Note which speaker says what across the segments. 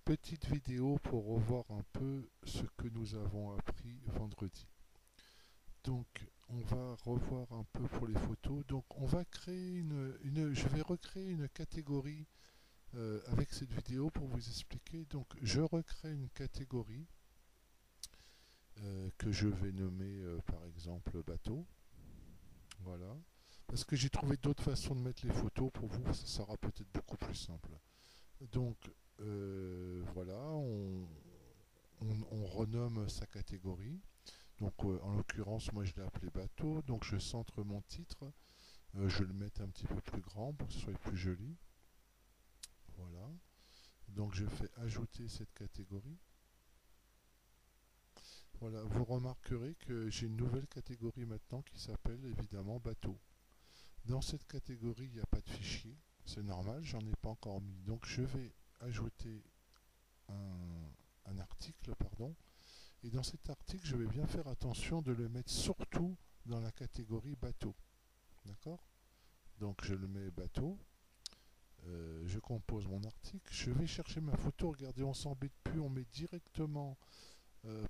Speaker 1: petite vidéo pour revoir un peu ce que nous avons appris vendredi. Donc, on va revoir un peu pour les photos. Donc, on va créer je vais recréer une catégorie avec cette vidéo pour vous expliquer. Donc, je recrée une catégorie que je vais nommer par exemple bateau. Voilà. Parce que j'ai trouvé d'autres façons de mettre les photos pour vous, ça sera peut-être beaucoup plus simple. Donc, voilà, on renomme sa catégorie. Donc en l'occurrence, moi je l'ai appelé bateau. Donc je centre mon titre. Je vais le mettre un petit peu plus grand pour que ce soit plus joli. Voilà. Donc je fais ajouter cette catégorie. Voilà, vous remarquerez que j'ai une nouvelle catégorie maintenant qui s'appelle évidemment bateau. Dans cette catégorie, il n'y a pas de fichier. C'est normal, j'en ai pas encore mis. Donc je vais ajouter un article, pardon. Et dans cet article, je vais bien faire attention de le mettre surtout dans la catégorie bateau. D'accord? Donc je le mets bateau. Je compose mon article. Je vais chercher ma photo. Regardez, on s'embête plus. On met directement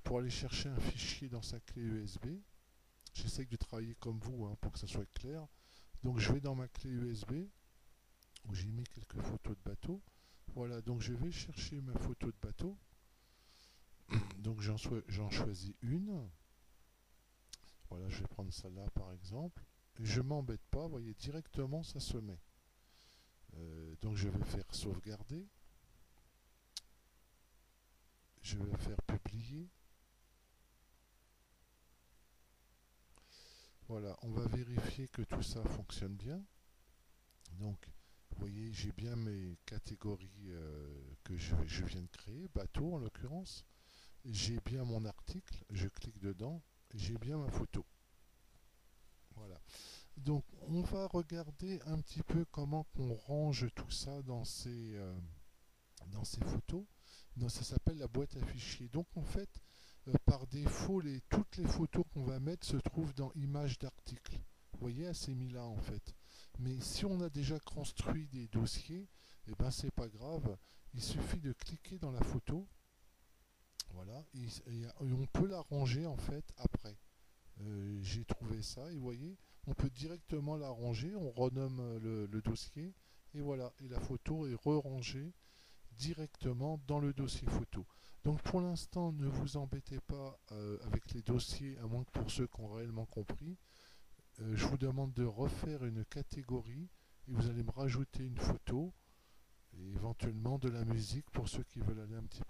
Speaker 1: pour aller chercher un fichier dans sa clé USB. J'essaye de travailler comme vous hein, pour que ça soit clair. Donc je vais dans ma clé USB où j'ai mis quelques photos de bateau. Voilà, donc je vais chercher ma photo de bateau. Donc j'en choisis une. Voilà, je vais prendre celle-là par exemple. Je m'embête pas, vous voyez, directement ça se met. Donc je vais faire sauvegarder. Je vais faire publier. Voilà, on va vérifier que tout ça fonctionne bien. Donc, vous voyez, j'ai bien mes catégories que je viens de créer, bateau en l'occurrence. J'ai bien mon article, je clique dedans, j'ai bien ma photo. Voilà. Donc, on va regarder un petit peu comment on range tout ça dans ces photos. Donc, ça s'appelle la boîte à fichiers. Donc, en fait, par défaut, toutes les photos qu'on va mettre se trouvent dans images d'articles. Vous voyez, elle s'est mis là en fait. Mais si on a déjà construit des dossiers, eh ben c'est pas grave. Il suffit de cliquer dans la photo. Voilà, et on peut la ranger en fait après. J'ai trouvé ça et vous voyez, on peut directement la ranger. On renomme le dossier et voilà, et la photo est re-rangée directement dans le dossier photo. Donc pour l'instant, ne vous embêtez pas avec les dossiers, à moins que pour ceux qui ont réellement compris. Je vous demande de refaire une catégorie et vous allez me rajouter une photo et éventuellement de la musique pour ceux qui veulent aller un petit